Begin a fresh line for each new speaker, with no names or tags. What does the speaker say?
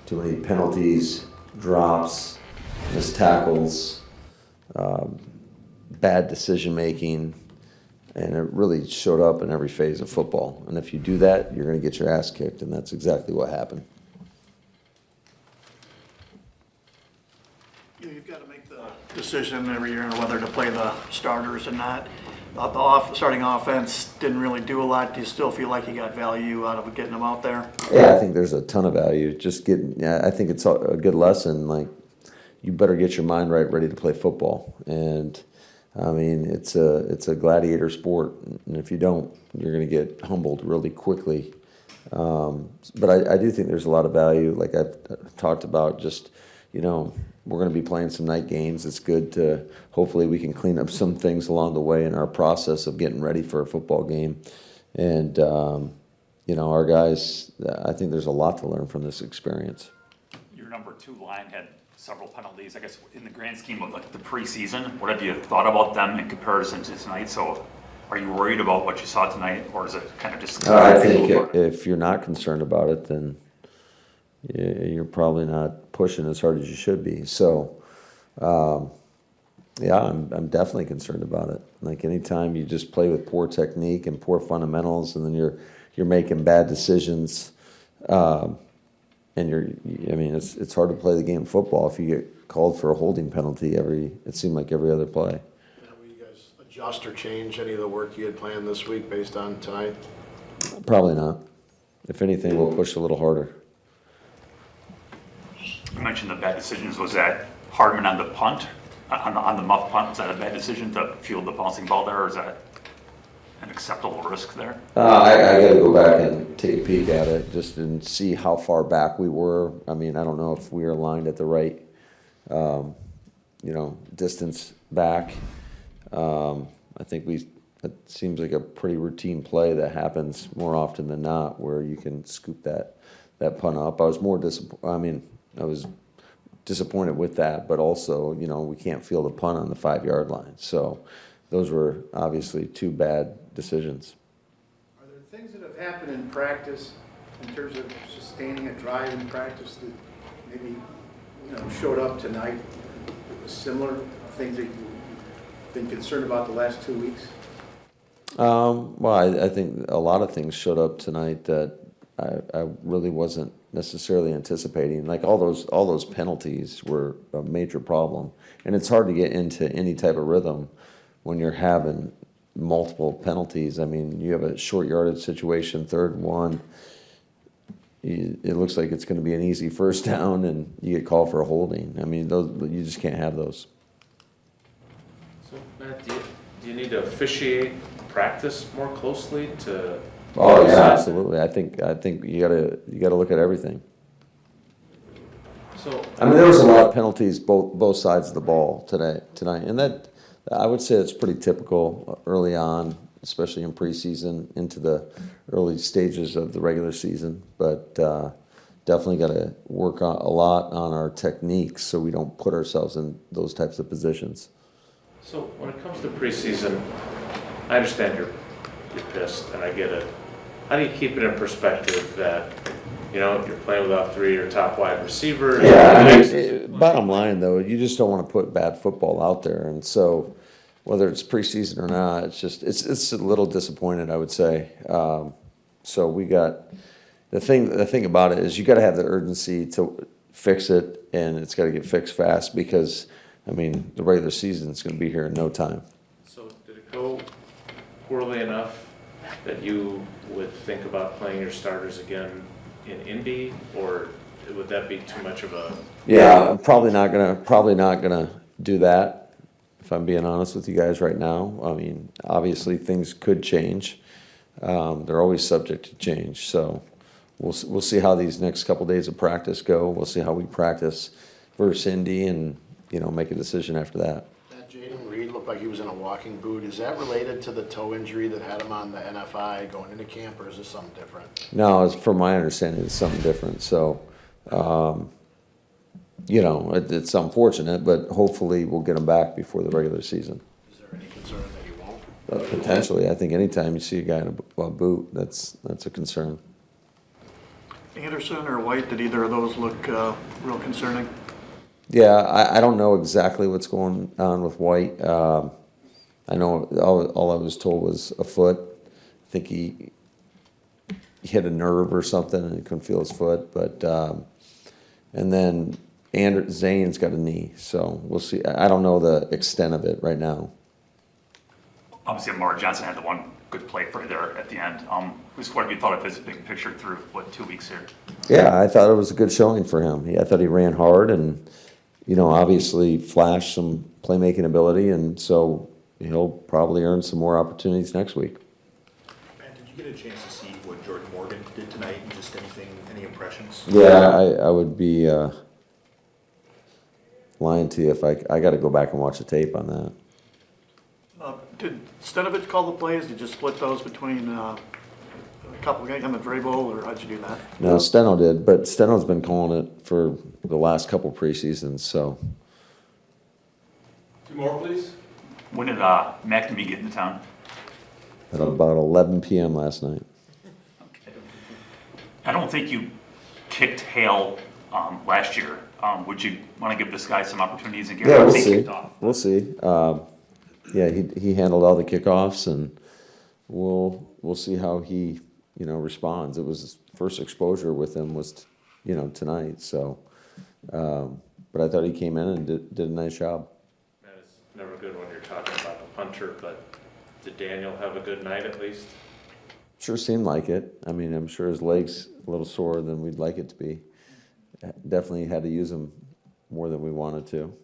too many penalties, drops, missed tackles, bad decision making, and it really showed up in every phase of football. And if you do that, you're going to get your ass kicked, and that's exactly what happened.
You've got to make the decision every year on whether to play the starters or not. Starting offense didn't really do a lot. Do you still feel like you got value out of getting them out there?
Yeah, I think there's a ton of value. I think it's a good lesson. Like, you better get your mind right, ready to play football. And I mean, it's a gladiator sport, and if you don't, you're going to get humbled really quickly. But I do think there's a lot of value. Like I've talked about, just, we're going to be playing some night games. It's good to, hopefully we can clean up some things along the way in our process of getting ready for a football game. And, our guys, I think there's a lot to learn from this experience.
Your number 2 line had several penalties. I guess in the grand scheme of the preseason, what have you thought about them in comparison to tonight? So are you worried about what you saw tonight, or is it kind of just...
I think if you're not concerned about it, then you're probably not pushing as hard as you should be. So, yeah, I'm definitely concerned about it. Like, anytime you just play with poor technique and poor fundamentals, and then you're making bad decisions, and it's hard to play the game of football if you get called for a holding penalty it seemed like every other play.
Will you guys adjust or change any of the work you had planned this week based on tonight?
Probably not. If anything, we'll push a little harder.
You mentioned the bad decisions. Was that Hardman on the punt, on the muff punt? Was that a bad decision to field the bouncing ball there, or is that an acceptable risk there?
I got to go back and take a peek at it just and see how far back we were. I mean, I don't know if we were aligned at the right, distance back. I think it seems like a pretty routine play that happens more often than not, where you can scoop that punt up. I was disappointed with that, but also, we can't field a punt on the 5-yard line. So those were obviously 2 bad decisions.
Are there things that have happened in practice in terms of sustaining a drive in practice that maybe, showed up tonight that was similar, things that you've been concerned about the last 2 weeks?
Well, I think a lot of things showed up tonight that I really wasn't necessarily anticipating. Like, all those penalties were a major problem, and it's hard to get into any type of rhythm when you're having multiple penalties. I mean, you have a short yardage situation, 3rd and 1. It looks like it's going to be an easy first down, and you get called for a holding. I mean, you just can't have those.
So, Matt, do you need to officiate practice more closely to?
Oh yeah, absolutely. I think you gotta look at everything.
So
there was a lot of penalties both sides of the ball tonight, and that, I would say, it's pretty typical early on, especially in preseason into the early stages of the regular season. But definitely got to work a lot on our techniques so we don't put ourselves in those types of positions.
So when it comes to preseason, I understand you're pissed, and I get it. How do you keep it in perspective that, you're playing without 3 of your top wide receivers?
Yeah, bottom line, though, you just don't want to put bad football out there. And so whether it's preseason or not, it's a little disappointed, I would say. So we got the thing about it is you got to have the urgency to fix it, and it's got to get fixed fast, because the regular season is going to be here in no time.
So did it go poorly enough that you would think about playing your starters again in Indy, or would that be too much of a?
Yeah, I'm probably not gonna do that, if I'm being honest with you guys right now. Obviously things could change. They're always subject to change. So we'll see how these next couple days of practice go. We'll see how we practice versus Indy, and make a decision after that.
Jaden Reed looked like he was in a walking boot. Is that related to the toe injury that had him on the NFI going into camp, or is this something different?
No, from my understanding, it's something different. So, it's unfortunate, but hopefully we'll get him back before the regular season.
Is there any concern that he won't?
Potentially. I think anytime you see a guy in a boot, that's a concern.
Anderson or White, did either of those look real concerning?
Yeah, I don't know exactly what's going on with White. I know all I was told was a foot. I think he hit a nerve or something and he couldn't feel his foot. But and then Zane's got a knee, so we'll see. I don't know the extent of it right now.
Obviously, Amari Johnson had the one good play for you there at the end. What have you thought of his big picture through, 2 weeks here?
Yeah, I thought it was a good showing for him. I thought he ran hard and, obviously flashed some playmaking ability, and so he'll probably earn some more opportunities next week.
Matt, did you get a chance to see what Jordan Morgan did tonight and just any impressions?
Yeah, I would be lying to you if I got to go back and watch the tape on that.
Did Stenovich call the plays? Did you just split those between a couple guys on the dribble, or how'd you do that?
No, Steno did, but Steno's been calling it for the last couple preseasons, so.
2 more, please.
When did McNamee get into town?
At about 11 p.m. last night.
I don't think you kicked Hale last year. Would you want to give this guy some opportunities and get
Yeah, we'll
him
see.
kicked off?
We'll see. Yeah, he handled all the kickoffs, and we'll see how he responds. It was his first exposure with him was tonight. So, but I thought he came in and did a nice job.
Man, it's never good when you're talking about the punter, but did Daniel have a good night at least?
Sure seemed like it. I mean, I'm sure his leg's a little sore than we'd like it to be. Definitely had to use him more than we wanted to.